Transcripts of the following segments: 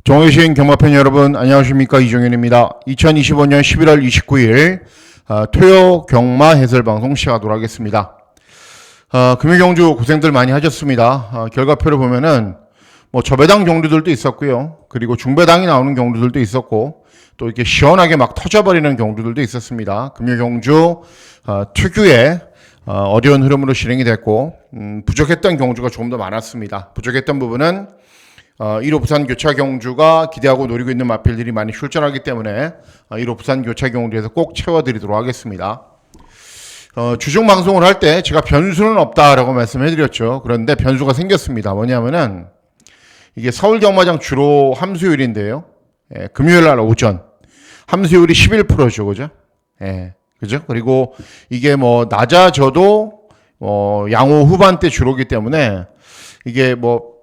정의시인 경마팬 여러분 안녕하십니까, 이종현입니다. 2025년 11월 29일 토요 경마 해설방송 시작하도록 하겠습니다. 금요경주 고생들 많이 하셨습니다. 결과표를 보면은 뭐 저배당 경주들도 있었고요, 그리고 중배당이 나오는 경주들도 있었고, 또 이렇게 시원하게 막 터져버리는 경주들도 있었습니다. 금요경주 특유의 어려운 흐름으로 진행이 됐고, 부족했던 경주가 조금 더 많았습니다. 부족했던 부분은 1호 부산 교차 경주가 기대하고 노리고 있는 마필들이 많이 출전하기 때문에 1호 부산 교차 경주에서 꼭 채워드리도록 하겠습니다. 주중 방송을 할 때 제가 변수는 없다라고 말씀해드렸죠. 그런데 변수가 생겼습니다. 뭐냐면은 이게 서울 경마장 주로 함수율인데요. 금요일 날 오전 함수율이 11%죠, 그죠? 그죠? 그리고 이게 뭐 낮아져도 양호 후반대 주로기 때문에 이게 뭐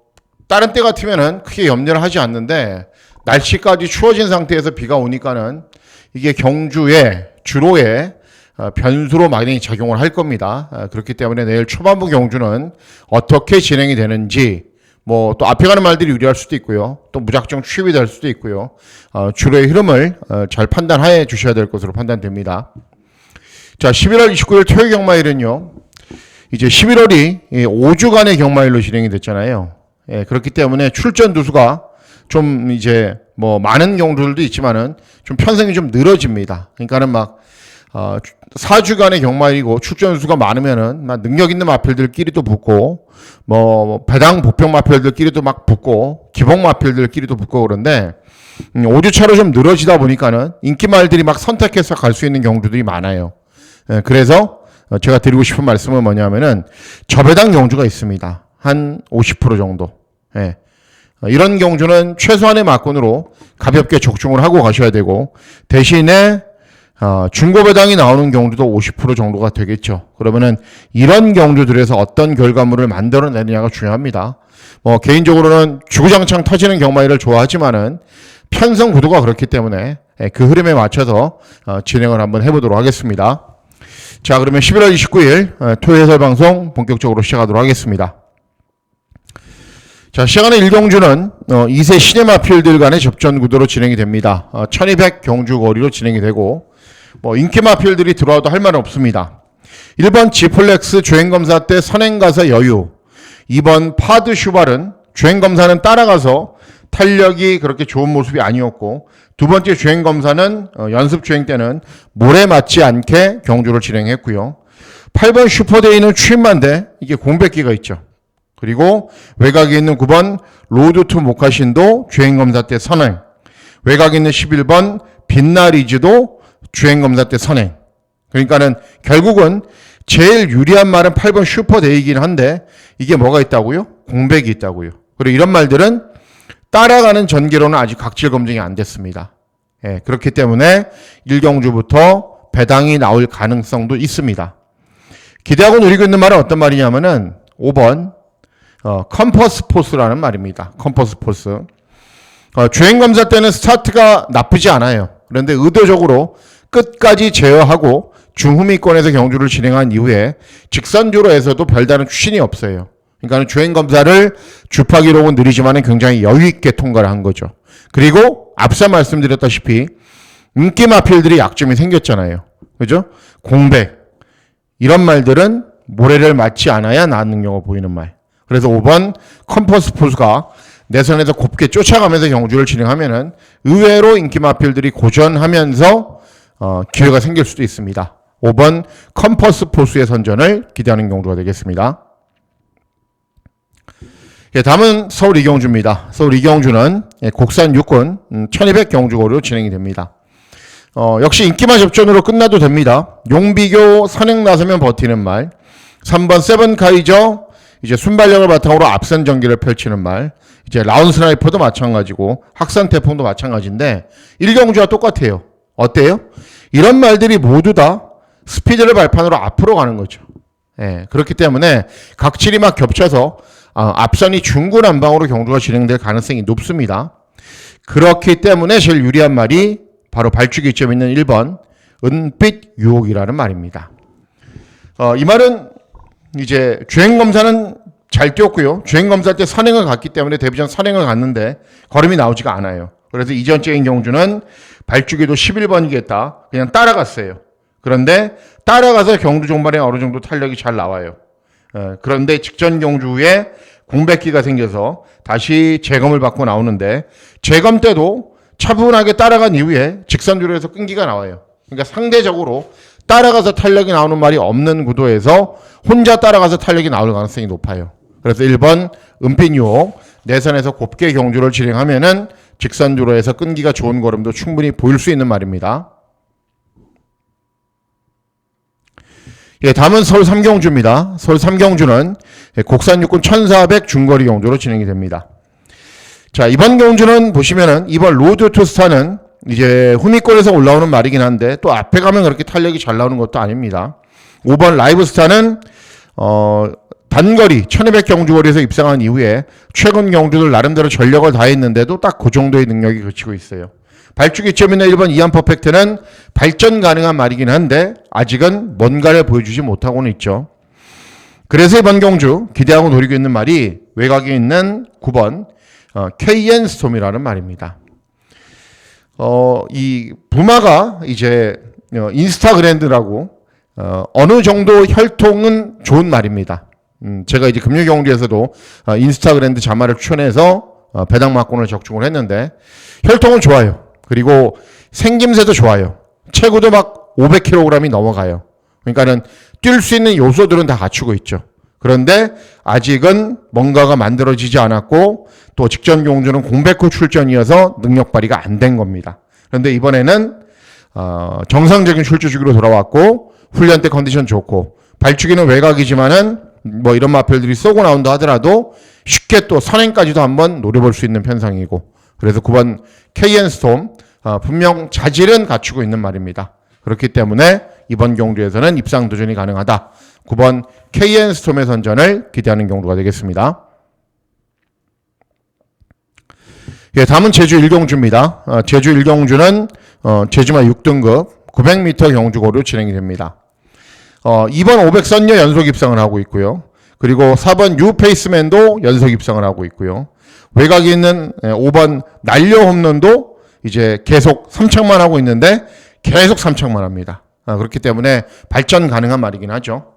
다른 때 같으면은 크게 염려를 하지 않는데, 날씨까지 추워진 상태에서 비가 오니까는 이게 경주의 주로의 변수로 많이 작용을 할 겁니다. 그렇기 때문에 내일 초반부 경주는 어떻게 진행이 되는지, 뭐 또 앞에 가는 말들이 유리할 수도 있고요, 또 무작정 취입이 될 수도 있고요, 주로의 흐름을 잘 판단해 주셔야 될 것으로 판단됩니다. 자, 11월 29일 토요 경마일은요, 이제 11월이 5주간의 경마일로 진행이 됐잖아요. 그렇기 때문에 출전 두수가 좀 이제 뭐 많은 경주들도 있지만은 좀 편성이 좀 늘어집니다. 그러니까는 막 4주간의 경마일이고 출전 수가 많으면은 막 능력 있는 마필들끼리도 붙고, 뭐 배당 보평 마필들끼리도 막 붙고, 기복 마필들끼리도 붙고, 그런데 5주 차로 좀 늘어지다 보니까는 인기 말들이 막 선택해서 갈 수 있는 경주들이 많아요. 그래서 제가 드리고 싶은 말씀은 뭐냐면은 저배당 경주가 있습니다. 한 50% 정도. 이런 경주는 최소한의 막군으로 가볍게 적중을 하고 가셔야 되고, 대신에 중고배당이 나오는 경주도 50% 정도가 되겠죠. 그러면은 이런 경주들에서 어떤 결과물을 만들어내느냐가 중요합니다. 뭐 개인적으로는 주구장창 터지는 경마일을 좋아하지만은 편성 구도가 그렇기 때문에 그 흐름에 맞춰서 진행을 한번 해보도록 하겠습니다. 자, 그러면 11월 29일 토요 해설 방송 본격적으로 시작하도록 하겠습니다. 자, 시작하는 1경주는 2세 시네마필들 간의 접전 구도로 진행이 됩니다. 1200 경주 거리로 진행이 되고, 뭐 인기 마필들이 들어와도 할 말은 없습니다. 1번 지플렉스 주행검사 때 선행가서 여유, 2번 파드 슈발은 주행검사는 따라가서 탄력이 그렇게 좋은 모습이 아니었고, 두 번째 주행검사는 연습 주행 때는 몰에 맞지 않게 경주를 진행했고요. 8번 슈퍼데이는 취임만데 이게 공백기가 있죠. 그리고 외곽에 있는 9번 로드 투 모카신도 주행검사 때 선행, 외곽에 있는 11번 빛나리즈도 주행검사 때 선행. 그러니까는 결국은 제일 유리한 말은 8번 슈퍼데이긴 한데, 이게 뭐가 있다고요? 공백이 있다고요. 그리고 이런 말들은 따라가는 전개로는 아직 각질 검증이 안 됐습니다. 그렇기 때문에 1경주부터 배당이 나올 가능성도 있습니다. 기대하고 노리고 있는 말은 어떤 말이냐면은 5번 컴퍼스 포스라는 말입니다. 컴퍼스 포스. 주행검사 때는 스타트가 나쁘지 않아요. 그런데 의도적으로 끝까지 제어하고 중후미권에서 경주를 진행한 이후에 직선주로에서도 별다른 추진이 없어요. 그러니까 주행검사를 주파기록은 느리지만 굉장히 여유있게 통과를 한 거죠. 그리고 앞서 말씀드렸다시피 인기 마필들이 약점이 생겼잖아요. 그죠? 공백. 이런 말들은 모래를 맞지 않아야 나은 능력을 보이는 말. 그래서 5번 컴퍼스 포스가 내선에서 곱게 쫓아가면서 경주를 진행하면은 의외로 인기 마필들이 고전하면서 기회가 생길 수도 있습니다. 5번 컴퍼스 포스의 선전을 기대하는 경주가 되겠습니다. 다음은 서울 이경주입니다. 서울 이경주는 국산 육군 1200 경주거리로 진행이 됩니다. 역시 인기만 접전으로 끝나도 됩니다. 용비교 선행 나서면 버티는 말, 3번 세븐카이저 이제 순발력을 바탕으로 앞선 전기를 펼치는 말, 이제 라운 스나이퍼도 마찬가지고 학산 태풍도 마찬가지인데 1경주와 똑같아요. 어때요? 이런 말들이 모두 다 스피드를 발판으로 앞으로 가는 거죠. 그렇기 때문에 각질이 막 겹쳐서 앞선이 중구난방으로 경주가 진행될 가능성이 높습니다. 그렇기 때문에 제일 유리한 말이 바로 발주기점 있는 1번 은빛 유혹이라는 말입니다. 이 말은 이제 주행검사는 잘 뛰었고요. 주행검사 때 선행을 갔기 때문에 데뷔전 선행을 갔는데 걸음이 나오지가 않아요. 그래서 이전적인 경주는 발주기도 11번이겠다. 그냥 따라갔어요. 그런데 따라가서 경주 종반에 어느 정도 탄력이 잘 나와요. 그런데 직전 경주 후에 공백기가 생겨서 다시 재검을 받고 나오는데 재검 때도 차분하게 따라간 이후에 직선주로에서 끈기가 나와요. 그러니까 상대적으로 따라가서 탄력이 나오는 말이 없는 구도에서 혼자 따라가서 탄력이 나올 가능성이 높아요. 그래서 1번 은빛 유혹 내선에서 곱게 경주를 진행하면은 직선주로에서 끈기가 좋은 걸음도 충분히 보일 수 있는 말입니다. 예, 다음은 서울 3경주입니다. 서울 3경주는 곡산 육군 1400 중거리 경주로 진행이 됩니다. 자, 이번 경주는 보시면은 이번 로드 투 스타는 이제 후미권에서 올라오는 말이긴 한데 또 앞에 가면 그렇게 탄력이 잘 나오는 것도 아닙니다. 5번 라이브 스타는 단거리 1200 경주거리에서 입상한 이후에 최근 경주들 나름대로 전력을 다했는데도 딱 그 정도의 능력이 그치고 있어요. 발주기 점이나 1번 이안 퍼펙트는 발전 가능한 말이긴 한데 아직은 뭔가를 보여주지 못하고는 있죠. 그래서 이번 경주 기대하고 노리고 있는 말이 외곽에 있는 9번 KN 스톰이라는 말입니다. 이 부마가 이제 인스타그랜드라고 어느 정도 혈통은 좋은 말입니다. 제가 이제 금융경주에서도 인스타그랜드 자마를 추천해서 배당막권을 적중을 했는데 혈통은 좋아요. 그리고 생김새도 좋아요. 체구도 막 500kg이 넘어가요. 그러니까는 뛸 수 있는 요소들은 다 갖추고 있죠. 그런데 아직은 뭔가가 만들어지지 않았고 또 직전 경주는 공백 후 출전이어서 능력 발휘가 안 된 겁니다. 그런데 이번에는 정상적인 출주 주기로 돌아왔고 훈련 때 컨디션 좋고 발주기는 외곽이지만은 뭐 이런 마필들이 쏘고 나온다 하더라도 쉽게 또 선행까지도 한번 노려볼 수 있는 편상이고 그래서 9번 KN 스톰 분명 자질은 갖추고 있는 말입니다. 그렇기 때문에 이번 경주에서는 입상 도전이 가능하다. 9번 KN 스톰의 선전을 기대하는 경주가 되겠습니다. 예, 다음은 제주 1경주입니다. 제주 1경주는 제주마 6등급 900m 경주고로 진행이 됩니다. 2번 500선녀 연속 입상을 하고 있고요. 그리고 4번 뉴페이스맨도 연속 입상을 하고 있고요. 외곽에 있는 5번 날려 홈런도 이제 계속 3착만 하고 있는데 계속 3착만 합니다. 그렇기 때문에 발전 가능한 말이긴 하죠.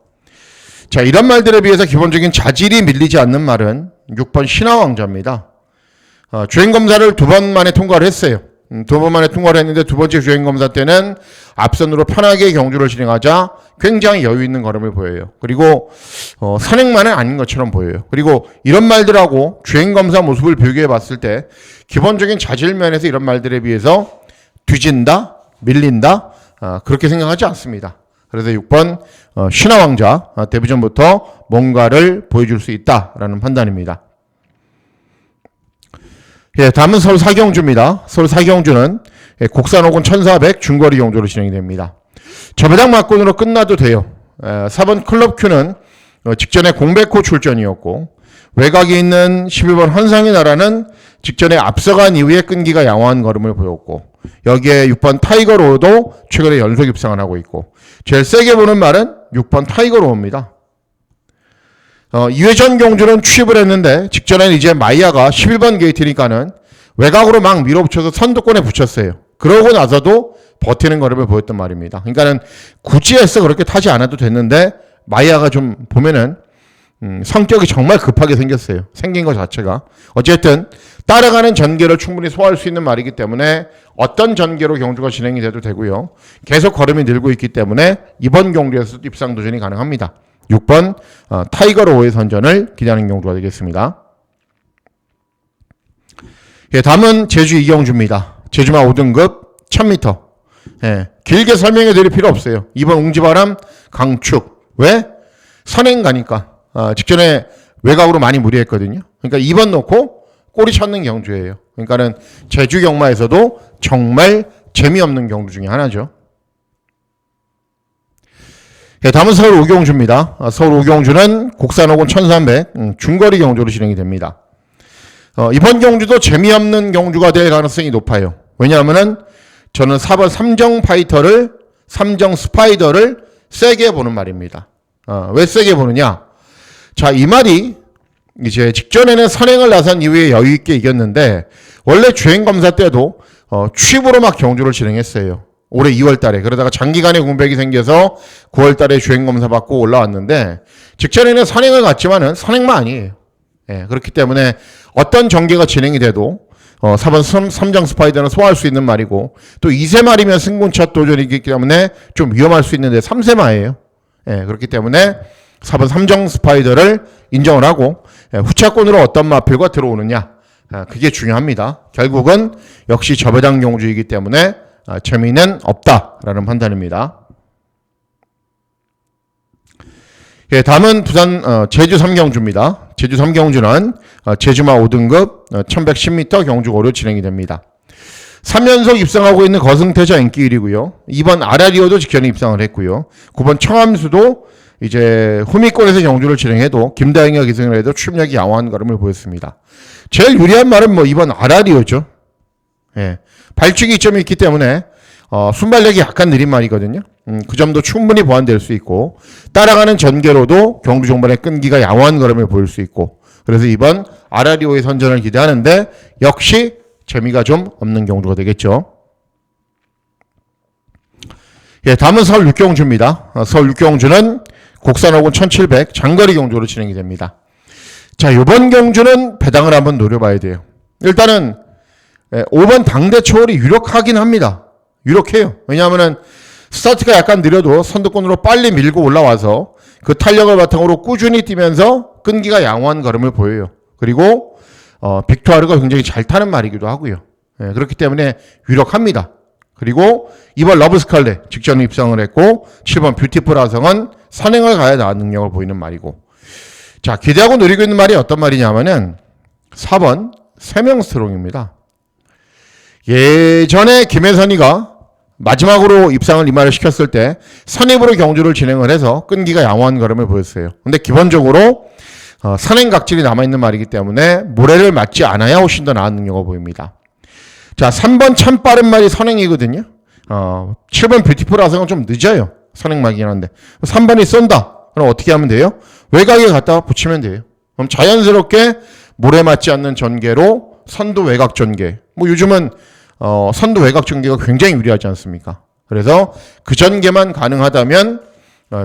자, 이런 말들에 비해서 기본적인 자질이 밀리지 않는 말은 6번 신화왕자입니다. 주행검사를 2번 만에 통과를 했어요. 2번 만에 통과를 했는데 두 번째 주행검사 때는 앞선으로 편하게 경주를 진행하자 굉장히 여유 있는 걸음을 보여요. 그리고 선행만은 아닌 것처럼 보여요. 그리고 이런 말들하고 주행검사 모습을 비교해 봤을 때 기본적인 자질면에서 이런 말들에 비해서 뒤진다, 밀린다 그렇게 생각하지 않습니다. 그래서 6번 신화왕자 데뷔전부터 뭔가를 보여줄 수 있다라는 판단입니다. 예, 다음은 서울 4경주입니다. 서울 4경주는 곡산호군 1400 중거리 경주로 진행이 됩니다. 저배당 막권으로 끝나도 돼요. 4번 클럽 Q는 직전에 공백호 출전이었고 외곽에 있는 11번 환상의 나라는 직전에 앞서간 이후에 끈기가 양호한 걸음을 보였고 여기에 6번 타이거로우도 최근에 연속 입상을 하고 있고 제일 세게 보는 말은 6번 타이거로우입니다. 2회전 경주는 취입을 했는데 직전에는 이제 마이야가 11번 게이트니까는 외곽으로 막 밀어붙여서 선두권에 붙였어요. 그러고 나서도 버티는 걸음을 보였단 말입니다. 그러니까는 굳이 해서 그렇게 타지 않아도 됐는데 마이야가 좀 보면은 성격이 정말 급하게 생겼어요. 생긴 것 자체가. 어쨌든 따라가는 전개를 충분히 소화할 수 있는 말이기 때문에 어떤 전개로 경주가 진행이 돼도 되고요. 계속 걸음이 늘고 있기 때문에 이번 경주에서도 입상 도전이 가능합니다. 6번 타이거로우의 선전을 기대하는 경주가 되겠습니다. 예, 다음은 제주 2경주입니다. 제주마 5등급 1000m. 예, 길게 설명해 드릴 필요 없어요. 2번 웅지바람 강축. 왜? 선행 가니까. 직전에 외곽으로 많이 무리했거든요. 그러니까 2번 놓고 꼬리 찾는 경주예요. 그러니까는 제주 경마에서도 정말 재미없는 경주 중에 하나죠. 네, 다음은 서울 5경주입니다. 서울 5경주는 곡산호군 1300 중거리 경주로 진행이 됩니다. 이번 경주도 재미없는 경주가 될 가능성이 높아요. 왜냐하면은 저는 4번 삼정 스파이더를 세게 보는 말입니다. 왜 세게 보느냐? 자, 이 말이 이제 직전에는 선행을 나선 이후에 여유있게 이겼는데, 원래 주행검사 때도 취입으로 막 경주를 진행했어요. 올해 2월 달에. 그러다가 장기간의 공백이 생겨서 9월 달에 주행검사 받고 올라왔는데, 직전에는 선행을 갔지만은 선행만 아니에요. 예, 그렇기 때문에 어떤 전개가 진행이 돼도 4번 삼정 스파이더는 소화할 수 있는 말이고, 또 2세 말이면 승군첫 도전이기 때문에 좀 위험할 수 있는데 3세 말이에요. 예, 그렇기 때문에 4번 삼정 스파이더를 인정을 하고, 후차권으로 어떤 마필과 들어오느냐, 그게 중요합니다. 결국은 역시 저배당 경주이기 때문에 재미는 없다라는 판단입니다. 예, 다음은 부산 제주 3경주입니다. 제주 3경주는 제주마 5등급 1110m 경주고로 진행이 됩니다. 3연속 입상하고 있는 거승태자 인기 1위고요. 2번 아라리오도 직전에 입상을 했고요. 9번 청암수도 이제 후미권에서 경주를 진행해도 김다영이가 기승을 해도 출력이 양호한 걸음을 보였습니다. 제일 유리한 말은 뭐 2번 아라리오죠. 예, 발주기 이점이 있기 때문에 순발력이 약간 느린 말이거든요. 그 점도 충분히 보완될 수 있고, 따라가는 전개로도 경주 종반의 끈기가 양호한 걸음을 보일 수 있고, 그래서 이번 아라리오의 선전을 기대하는데 역시 재미가 좀 없는 경주가 되겠죠. 예, 다음은 서울 6경주입니다. 서울 6경주는 곡산호군 1700 장거리 경주로 진행이 됩니다. 자, 이번 경주는 배당을 한번 노려봐야 돼요. 일단은 5번 당대 초월이 유력하긴 합니다. 유력해요. 왜냐하면은 스타트가 약간 느려도 선두권으로 빨리 밀고 올라와서 그 탄력을 바탕으로 꾸준히 뛰면서 끈기가 양호한 걸음을 보여요. 그리고 빅투아르가 굉장히 잘 타는 말이기도 하고요. 예, 그렇기 때문에 유력합니다. 그리고 2번 러브스칼렛 직전에 입상을 했고, 7번 뷰티풀 아성은 선행을 가야 나은 능력을 보이는 말이고, 자, 기대하고 노리고 있는 말이 어떤 말이냐면은 4번 세명스트롱입니다. 예전에 김혜선이가 마지막으로 입상을 이마를 시켰을 때 선입으로 경주를 진행을 해서 끈기가 양호한 걸음을 보였어요. 근데 기본적으로 선행 각질이 남아있는 말이기 때문에 모래를 맞지 않아야 훨씬 더 나은 능력을 보입니다. 자, 3번 참 빠른 말이 선행이거든요. 7번 뷰티풀 아성은 좀 늦어요. 선행막이긴 한데 3번이 쏜다. 그럼 어떻게 하면 돼요? 외곽에 갖다 붙이면 돼요. 그럼 자연스럽게 모래 맞지 않는 전개로 선두 외곽 전개. 뭐 요즘은 선두 외곽 전개가 굉장히 유리하지 않습니까? 그래서 그 전개만 가능하다면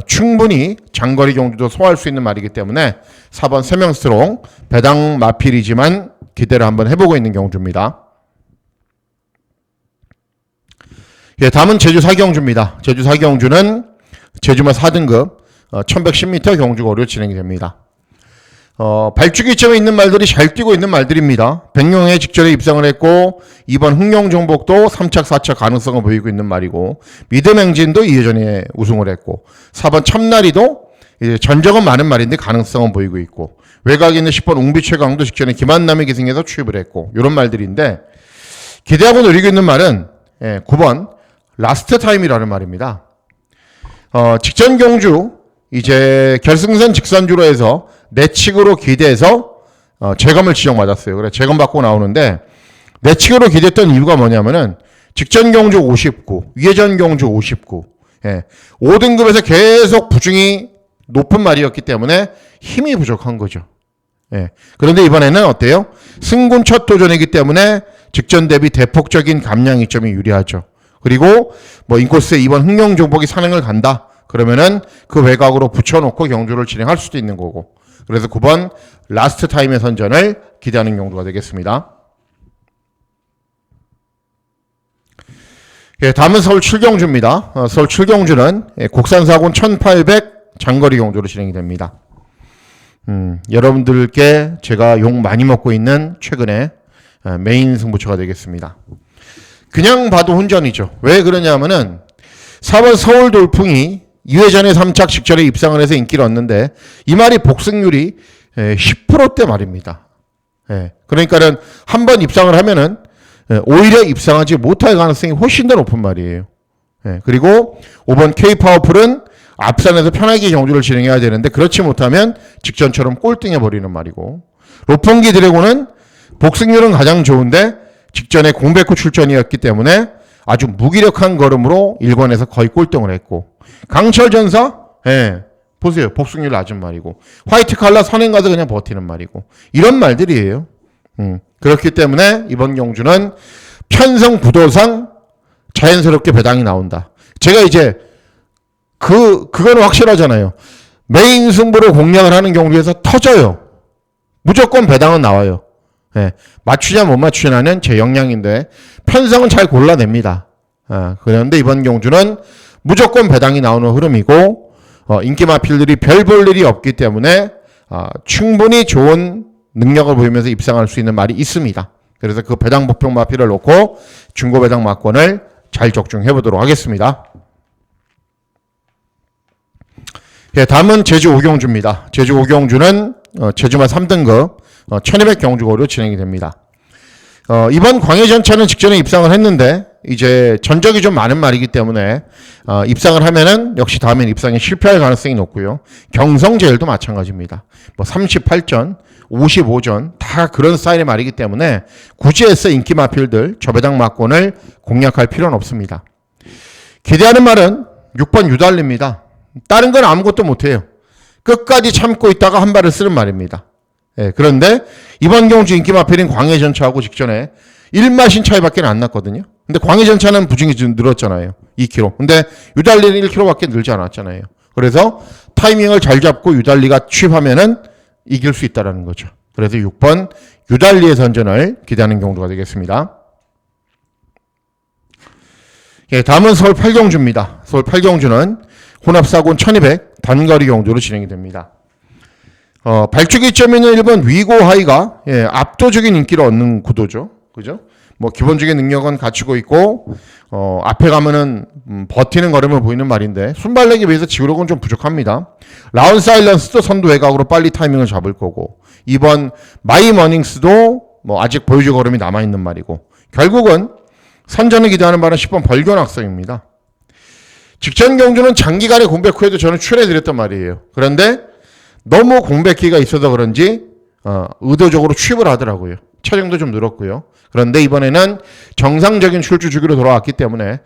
충분히 장거리 경주도 소화할 수 있는 말이기 때문에 4번 세명스트롱 배당 마필이지만 기대를 한번 해보고 있는 경주입니다. 예, 다음은 제주 4경주입니다. 제주 4경주는 제주마 4등급 1110m 경주고로 진행이 됩니다. 발주기점에 있는 말들이 잘 뛰고 있는 말들입니다. 백룡에 직전에 입상을 했고, 2번 흥룡정복도 3착 4착 가능성을 보이고 있는 말이고, 미드맹진도 2회 전에 우승을 했고, 4번 참나리도 이제 전적은 많은 말인데 가능성은 보이고 있고, 외곽에 있는 10번 웅비최강도 직전에 김한남이 기승해서 취입을 했고, 이런 말들인데, 기대하고 노리고 있는 말은 9번 라스트 타임이라는 말입니다. 직전 경주 이제 결승선 직선주로 해서 내측으로 기대해서 재검을 지정받았어요. 그래 재검 받고 나오는데, 내측으로 기대했던 이유가 뭐냐면은 직전 경주 59, 위회전 경주 59, 5등급에서 계속 부중이 높은 말이었기 때문에 힘이 부족한 거죠. 그런데 이번에는 어때요? 승군 첫 도전이기 때문에 직전 대비 대폭적인 감량 이점이 유리하죠. 그리고 뭐 인코스에 2번 흥룡정복이 산행을 간다. 그러면은 그 외곽으로 붙여놓고 경주를 진행할 수도 있는 거고. 그래서 9번 라스트 타임의 선전을 기대하는 경주가 되겠습니다. 예, 다음은 서울 7경주입니다. 서울 7경주는 곡산사군 1800 장거리 경주로 진행이 됩니다. 여러분들께 제가 욕 많이 먹고 있는 최근에 메인 승부처가 되겠습니다. 그냥 봐도 혼전이죠. 왜 그러냐면은 4번 서울 돌풍이 2회전에 3착 직전에 입상을 해서 인기를 얻는데, 이 말이 복승률이 10%대 말입니다. 그러니까는 한 번 입상을 하면은 오히려 입상하지 못할 가능성이 훨씬 더 높은 말이에요. 그리고 5번 K파워풀은 앞산에서 편하게 경주를 진행해야 되는데, 그렇지 못하면 직전처럼 꼴등해 버리는 말이고, 로펑기 드래곤은 복승률은 가장 좋은데 직전에 공백후 출전이었기 때문에 아주 무기력한 걸음으로 1번에서 거의 꼴등을 했고, 강철전사 보세요. 복속률 낮은 말이고. 화이트 칼라 선행 가서 그냥 버티는 말이고. 이런 말들이에요. 그렇기 때문에 이번 경주는 편성 구도상 자연스럽게 배당이 나온다. 제가 이제 그거는 확실하잖아요. 메인 승부로 공략을 하는 경주에서 터져요. 무조건 배당은 나와요. 예, 맞추냐 못 맞추냐는 제 역량인데 편성은 잘 골라냅니다. 그런데 이번 경주는 무조건 배당이 나오는 흐름이고 인기 마필들이 별 볼 일이 없기 때문에 충분히 좋은 능력을 보이면서 입상할 수 있는 말이 있습니다. 그래서 그 배당 복평 마필을 놓고 중고 배당 막권을 잘 적중해 보도록 하겠습니다. 예, 다음은 제주 5경주입니다. 제주 5경주는 제주마 3등급 1200 경주고로 진행이 됩니다. 이번 광해전차는 직전에 입상을 했는데 이제 전적이 좀 많은 말이기 때문에 입상을 하면은 역시 다음엔 입상에 실패할 가능성이 높고요. 경성제일도 마찬가지입니다. 뭐 38전, 55전 다 그런 스타일의 말이기 때문에 굳이 해서 인기 마필들 저배당 막권을 공략할 필요는 없습니다. 기대하는 말은 6번 유달리입니다. 다른 건 아무것도 못해요. 끝까지 참고 있다가 한 발을 쓰는 말입니다. 예, 그런데 이번 경주 인기 마필인 광해전차하고 직전에 1마신 차이밖에 안 났거든요. 근데 광해전차는 부진이 좀 늘었잖아요. 2km. 근데 유달리는 1km밖에 늘지 않았잖아요. 그래서 타이밍을 잘 잡고 유달리가 취입하면은 이길 수 있다는 거죠. 그래서 6번 유달리의 선전을 기대하는 경주가 되겠습니다. 예, 다음은 서울 8경주입니다. 서울 8경주는 혼합사군 1200 단거리 경주로 진행이 됩니다. 발주기 점 있는 1번 위고 하이가 압도적인 인기를 얻는 구도죠. 그죠? 뭐 기본적인 능력은 갖추고 있고 앞에 가면은 버티는 걸음을 보이는 말인데 순발력에 비해서 지구력은 좀 부족합니다. 라운 사일런스도 선두 외곽으로 빨리 타이밍을 잡을 거고 2번 마이 머닝스도 뭐 아직 보여줄 걸음이 남아있는 말이고 결국은 선전을 기대하는 바는 10번 벌교낙성입니다. 직전 경주는 장기간의 공백 후에도 저는 출해드렸단 말이에요. 그런데 너무 공백기가 있어서 그런지 의도적으로 취입을 하더라고요. 차량도 좀 늘었고요. 그런데 이번에는 정상적인 출주 주기로 돌아왔기 때문에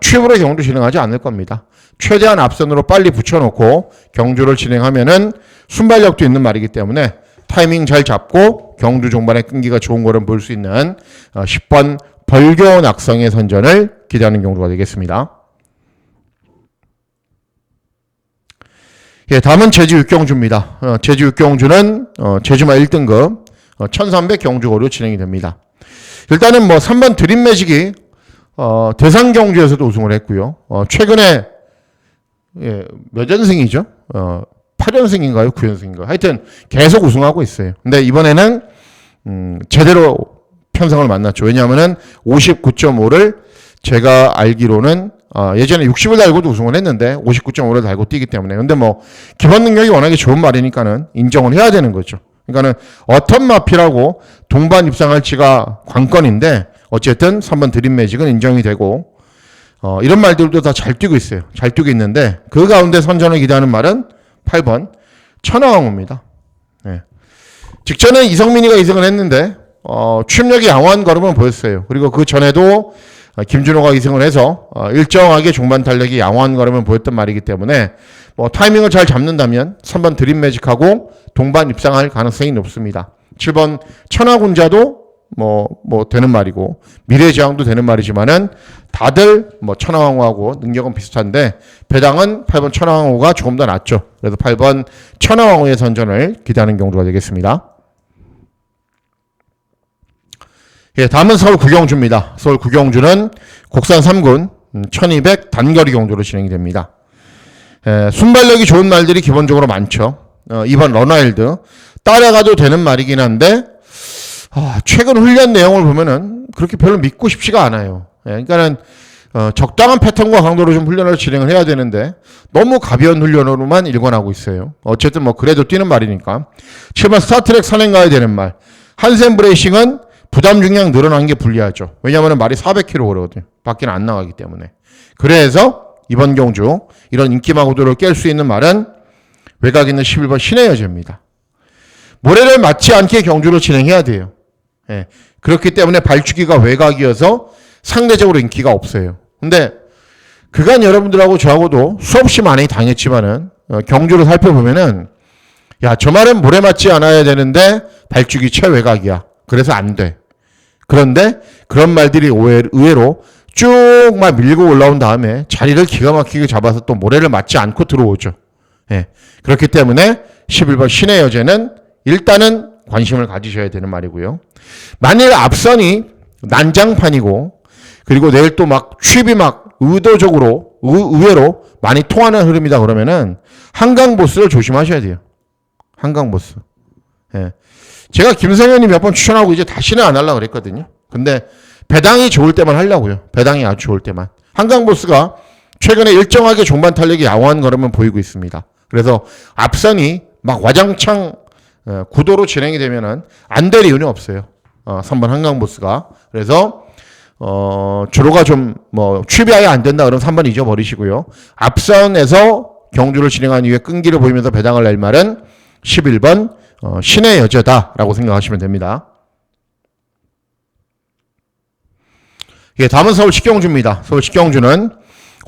취입으로 경주 진행하지 않을 겁니다. 최대한 앞선으로 빨리 붙여놓고 경주를 진행하면은 순발력도 있는 말이기 때문에 타이밍 잘 잡고 경주 종반에 끈기가 좋은 거를 볼 수 있는 10번 벌교 낙성의 선전을 기대하는 경주가 되겠습니다. 예, 다음은 제주 6경주입니다. 제주 6경주는 제주마 1등급 1300 경주고로 진행이 됩니다. 일단은 뭐 3번 드림 매직이 대상 경주에서도 우승을 했고요. 최근에 몇 연승이죠? 8연승인가요? 9연승인가요? 하여튼 계속 우승하고 있어요. 근데 이번에는 제대로 편성을 만났죠. 왜냐하면은 59.5를 제가 알기로는 예전에 60을 달고도 우승을 했는데 59.5를 달고 뛰기 때문에 근데 뭐 기본 능력이 워낙에 좋은 말이니까는 인정을 해야 되는 거죠. 그러니까는 어떤 마필하고 동반 입상할지가 관건인데 어쨌든 3번 드림 매직은 인정이 되고 이런 말들도 다 잘 뛰고 있어요. 잘 뛰고 있는데 그 가운데 선전을 기대하는 말은 8번 천하왕후입니다. 네. 직전에 이성민이가 이승을 했는데 취임력이 양호한 걸음을 보였어요. 그리고 그 전에도 김준호가 이승을 해서 일정하게 종반 탄력이 양호한 걸음을 보였던 말이기 때문에 뭐 타이밍을 잘 잡는다면 3번 드림 매직하고 동반 입상할 가능성이 높습니다. 7번 천하군자도 뭐 되는 말이고 미래지향도 되는 말이지만은 다들 뭐 천하왕후하고 능력은 비슷한데 배당은 8번 천하왕후가 조금 더 낫죠. 그래서 8번 천하왕후의 선전을 기대하는 경주가 되겠습니다. 예, 다음은 서울 9경주입니다. 서울 9경주는 곡산 3군 1200 단거리 경주로 진행이 됩니다. 순발력이 좋은 말들이 기본적으로 많죠. 2번 런와일드 따라가도 되는 말이긴 한데 최근 훈련 내용을 보면은 그렇게 별로 믿고 싶지가 않아요. 그러니까는 적당한 패턴과 강도로 좀 훈련을 진행을 해야 되는데 너무 가벼운 훈련으로만 일관하고 있어요. 어쨌든 뭐 그래도 뛰는 말이니까. 7번 스타트랙 선행 가야 되는 말. 한센 브레이싱은 부담 중량 늘어난 게 불리하죠. 왜냐하면 말이 400km 오르거든요. 밖에는 안 나가기 때문에. 그래서 이번 경주 이런 인기마 구도를 깰 수 있는 말은 외곽 있는 11번 신의 여제입니다. 모래를 맞지 않게 경주를 진행해야 돼요. 예. 그렇기 때문에 발주기가 외곽이어서 상대적으로 인기가 없어요. 근데 그간 여러분들하고 저하고도 수없이 많이 당했지만은 경주를 살펴보면은 야, 저 말은 모래 맞지 않아야 되는데 발주기 최외곽이야. 그래서 안 돼. 그런데 그런 말들이 의외로 쭉 막 밀고 올라온 다음에 자리를 기가 막히게 잡아서 또 모래를 맞지 않고 들어오죠. 예. 그렇기 때문에 11번 신의 여제는 일단은 관심을 가지셔야 되는 말이고요. 만일 앞선이 난장판이고 그리고 내일 또 막 취입이 막 의도적으로 의외로 많이 통하는 흐름이다 그러면은 한강보스를 조심하셔야 돼요. 한강보스. 예. 제가 김성현이 몇 번 추천하고 이제 다시는 안 하려고 그랬거든요. 근데 배당이 좋을 때만 하려고요. 배당이 아주 좋을 때만. 한강보스가 최근에 일정하게 종반 탄력이 양호한 걸음은 보이고 있습니다. 그래서 앞선이 막 와장창 구도로 진행이 되면은 안 될 이유는 없어요. 3번 한강보스가. 그래서 주로가 좀 취입이 아예 안 된다 그러면 3번 잊어버리시고요. 앞선에서 경주를 진행한 이후에 끈기를 보이면서 배당을 낼 말은 11번 신의 여제다라고 생각하시면 됩니다. 예, 다음은 서울 식경주입니다. 서울 식경주는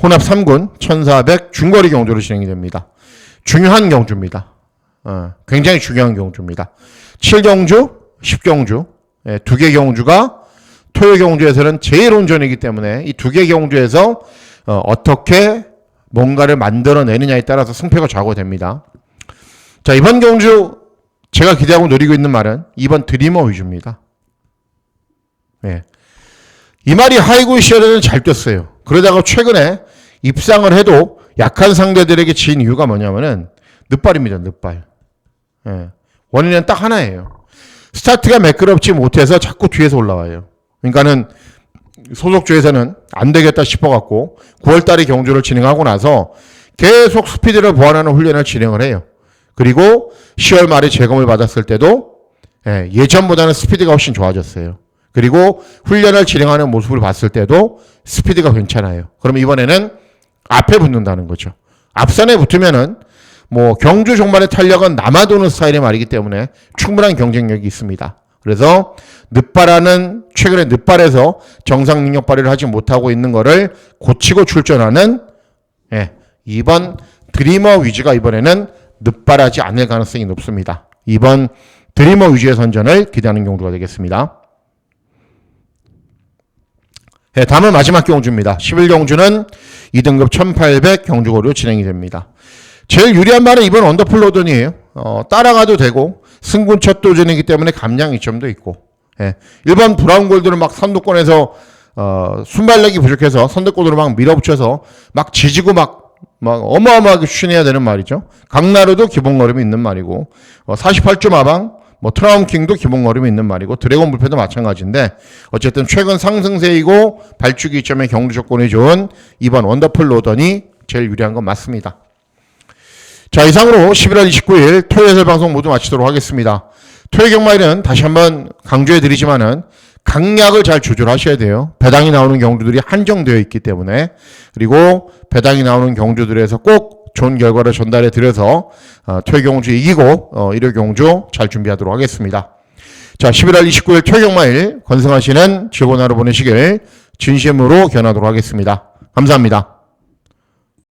혼합 3군 1400 중거리 경주로 진행이 됩니다. 중요한 경주입니다. 굉장히 중요한 경주입니다. 7경주, 10경주, 예, 두 개 경주가 토요 경주에서는 제일 온전이기 때문에 이 두 개 경주에서 어떻게 뭔가를 만들어내느냐에 따라서 승패가 좌우됩니다. 자, 이번 경주 제가 기대하고 노리고 있는 말은 2번 드리머 위주입니다. 예. 이 말이 하이고이 시절에는 잘 뛰었어요. 그러다가 최근에 입상을 해도 약한 상대들에게 진 이유가 뭐냐면은 늦발입니다. 늦발. 예. 원인은 딱 하나예요. 스타트가 매끄럽지 못해서 자꾸 뒤에서 올라와요. 그러니까는 소속주에서는 안 되겠다 싶어갖고 9월달에 경주를 진행하고 나서 계속 스피드를 보완하는 훈련을 진행을 해요. 그리고 10월 말에 재검을 받았을 때도 예전보다는 스피드가 훨씬 좋아졌어요. 그리고 훈련을 진행하는 모습을 봤을 때도 스피드가 괜찮아요. 그럼 이번에는 앞에 붙는다는 거죠. 앞선에 붙으면은 경주 종말의 탄력은 남아도는 스타일의 말이기 때문에 충분한 경쟁력이 있습니다. 그래서 늦발하는 최근에 늦발에서 정상 능력 발휘를 하지 못하고 있는 거를 고치고 출전하는 2번 드리머 위주가 이번에는 늦발하지 않을 가능성이 높습니다. 2번 드리머 위주의 선전을 기대하는 경주가 되겠습니다. 네, 다음은 마지막 경주입니다. 11경주는 2등급 1800 경주거리로 진행이 됩니다. 제일 유리한 말은 이번 원더풀 로던이에요. 따라가도 되고 승군 첫 도전이기 때문에 감량 이점도 있고 1번 브라운 골드를 막 선두권에서 순발력이 부족해서 선두권으로 막 밀어붙여서 막 지지고 막 어마어마하게 추진해야 되는 말이죠. 강나루도 기본 걸음이 있는 말이고 48주 마방 트라움킹도 기본 걸음이 있는 말이고 드래곤 불패도 마찬가지인데 어쨌든 최근 상승세이고 발주기 이점의 경주 조건이 좋은 이번 원더풀 로던이 제일 유리한 건 맞습니다. 자, 이상으로 11월 29일 토요 해설 방송 모두 마치도록 하겠습니다. 토요 경마일은 다시 한번 강조해 드리지만은 강약을 잘 조절하셔야 돼요. 배당이 나오는 경주들이 한정되어 있기 때문에. 그리고 배당이 나오는 경주들에서 꼭 좋은 결과를 전달해 드려서 토요 경주 이기고 일요 경주 잘 준비하도록 하겠습니다. 자, 11월 29일 토요 경마일 건승하시는 즐거운 하루 보내시길 진심으로 기원하도록 하겠습니다. 감사합니다.